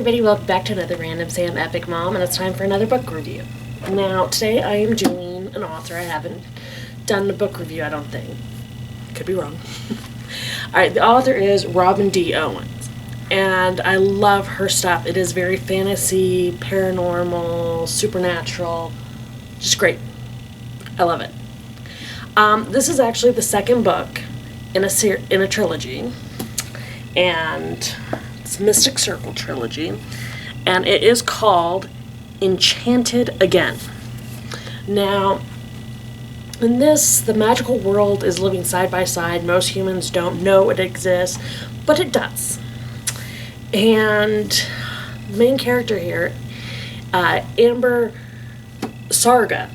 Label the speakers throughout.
Speaker 1: everybody, welcome back to another Random Sam Epic Mom, and it's time for another book review. Now, today I am doing an author. I haven't done a book review, I don't think. Could be wrong. Alright, the author is Robin D. Owens, and I love her stuff. It is very fantasy, paranormal, supernatural, just great. I love it. This is actually the second book in a trilogy, and it's Mystic Circle trilogy, and it is called Enchanted Again. Now, in this, the magical world is living side by side. Most humans don't know it exists, but it does. And the main character here, Amber Sarga,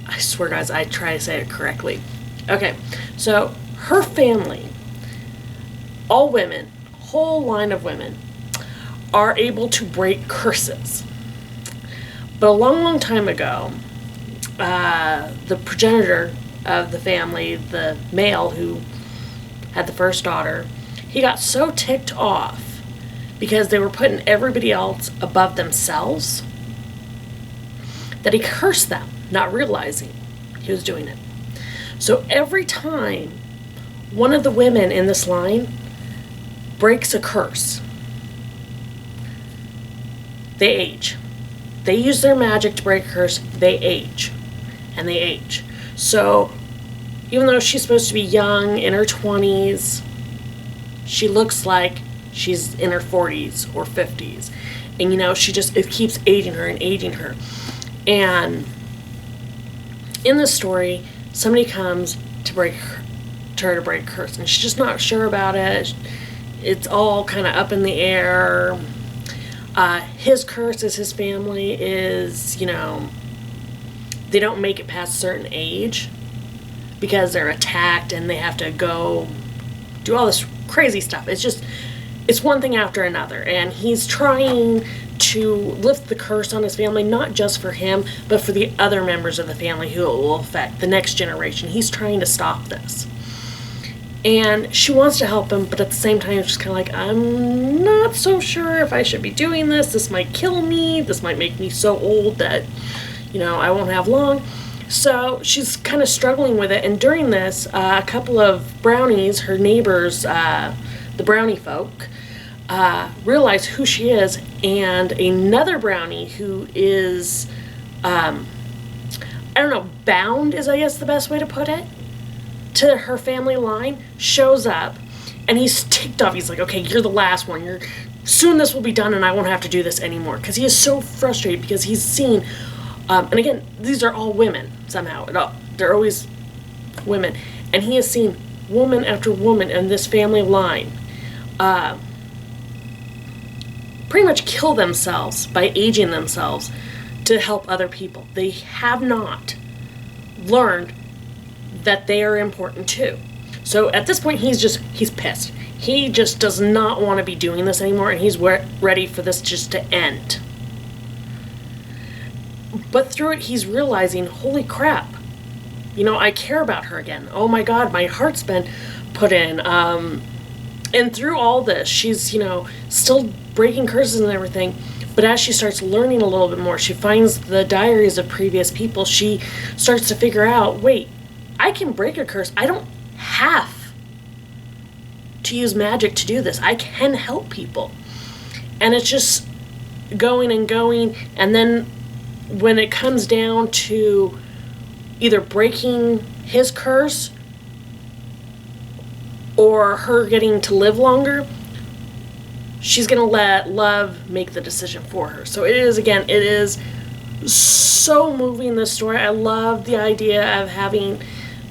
Speaker 1: I swear guys, I try to say it correctly. Okay, so her family, all women, whole line of women, are able to break curses. But a long, long time ago, the progenitor of the family, the male who had the first daughter, he got so ticked off because they were putting everybody else above themselves that he cursed them, not realizing he was doing it. So every time one of the women in this line breaks a curse, they age. They use their magic to break a curse, they age. And they age. So even though she's supposed to be young, in her 20s, she looks like she's in her 40s or 50s. And it keeps aging her and aging her. And in the story, somebody comes to break her a curse, and she's just not sure about it. It's all kind of up in the air. His curse is his family is, they don't make it past a certain age because they're attacked and they have to go do all this crazy stuff. It's one thing after another, and he's trying to lift the curse on his family, not just for him, but for the other members of the family who it will affect, the next generation. He's trying to stop this. And she wants to help him, but at the same time, she's kind of like, I'm not so sure if I should be doing this. This might kill me. This might make me so old that, I won't have long. So she's kind of struggling with it. And during this, a couple of brownies, her neighbors, the brownie folk, realize who she is. And another brownie who is, bound is, I guess, the best way to put it, to her family line, shows up, and he's ticked off. He's like, okay, you're the last one. Soon this will be done and I won't have to do this anymore. Because he is so frustrated because he's seen, and again, these are all women somehow. They're always women. And he has seen woman after woman in this family line pretty much kill themselves by aging themselves to help other people. They have not learned that they are important too. So at this point, he's pissed. He just does not want to be doing this anymore, and he's ready for this just to end. But through it, he's realizing, holy crap, I care about her again. Oh my God, my heart's been put in. And through all this, she's, still breaking curses and everything. But as she starts learning a little bit more, she finds the diaries of previous people. She starts to figure out, wait, I can break a curse. I don't have to use magic to do this. I can help people. And it's just going and going. And then when it comes down to either breaking his curse or her getting to live longer, she's going to let love make the decision for her. So it is so moving, this story. I love the idea of having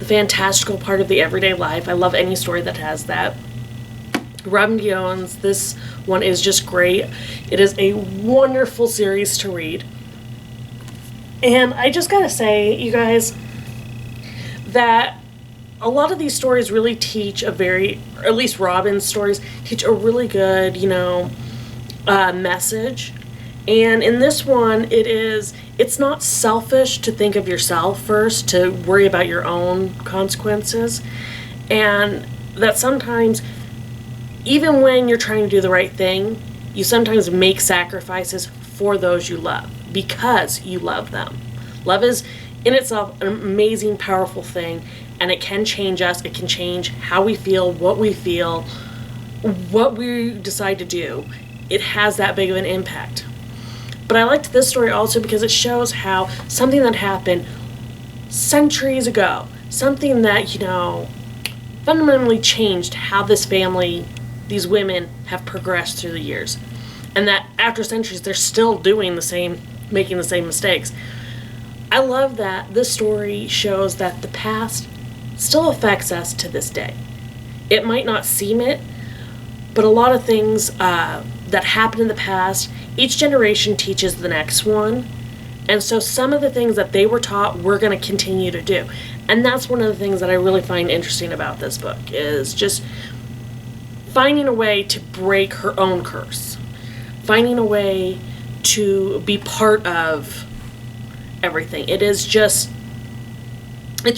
Speaker 1: the fantastical part of the everyday life. I love any story that has that. Robin D. Owens, this one is just great. It is a wonderful series to read. And I just gotta say, you guys, that a lot of these stories really teach or at least Robin's stories, teach a really good, message. And in this one, it's not selfish to think of yourself first, to worry about your own consequences. And that sometimes, even when you're trying to do the right thing, You sometimes make sacrifices for those you love because you love them. Love is in itself an amazing, powerful thing, and it can change us. It can change how we feel, what we decide to do. It has that big of an impact. But I liked this story also because it shows how something that happened centuries ago, something that, fundamentally changed how this family, these women, have progressed through the years. And that after centuries, they're still doing making the same mistakes. I love that this story shows that the past still affects us to this day. It might not seem it, but a lot of things that happened in the past, each generation teaches the next one. And so some of the things that they were taught, we're going to continue to do. And that's one of the things that I really find interesting about this book, is just finding a way to break her own curse. Finding a way to be part of everything. It's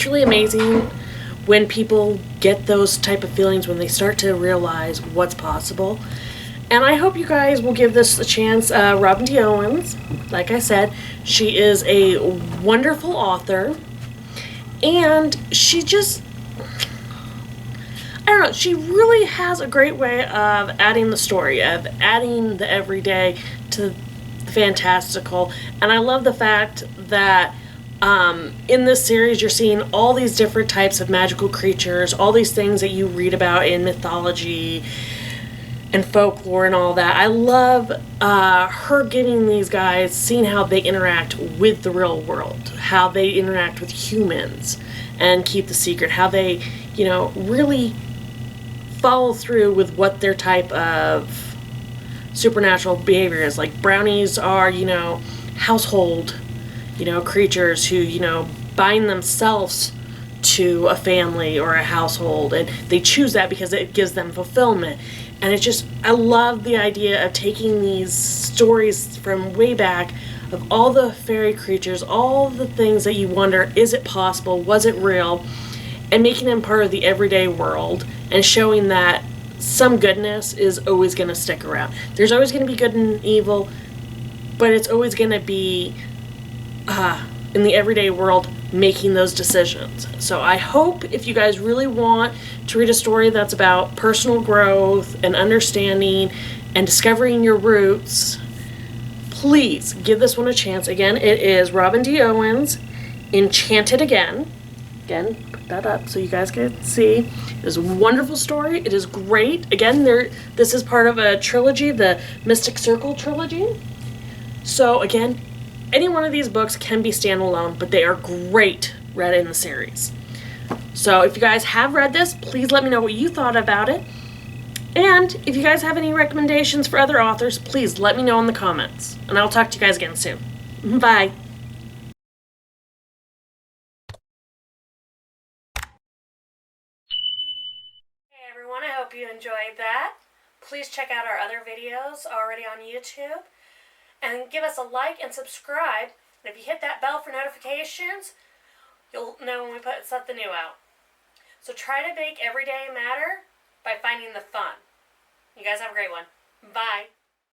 Speaker 1: really amazing when people get those type of feelings, when they start to realize what's possible. And I hope you guys will give this a chance. Robin D. Owens, like I said, she is a wonderful author. And she she really has a great way of adding the story, of adding the everyday to the fantastical. And I love the fact that in this series you're seeing all these different types of magical creatures, all these things that you read about in mythology and folklore and all that. I love her giving these guys, seeing how they interact with the real world, how they interact with humans and keep the secret, how they, really follow through with what their type of supernatural behavior is. Like brownies are, household, creatures who, bind themselves to a family or a household, and they choose that because it gives them fulfillment. And I love the idea of taking these stories from way back of all the fairy creatures, all the things that you wonder, is it possible? Was it real? And making them part of the everyday world and showing that some goodness is always going to stick around. There's always going to be good and evil, but it's always going to be in the everyday world making those decisions. So I hope if you guys really want to read a story that's about personal growth and understanding and discovering your roots, please give this one a chance. Again, it is Robin D. Owens, Enchanted Again. Again, put that up so you guys can see. It is a wonderful story. It is great. Again, this is part of a trilogy, the Mystic Circle trilogy. So again, any one of these books can be standalone, but they are great read in the series. So if you guys have read this, please let me know what you thought about it. And if you guys have any recommendations for other authors, please let me know in the comments. And I'll talk to you guys again soon. Bye. Hey everyone, I hope you enjoyed that. Please check out our other videos already on YouTube. And give us a like and subscribe. And if you hit that bell for notifications, you'll know when we put something new out. So try to make every day matter by finding the fun. You guys have a great one. Bye.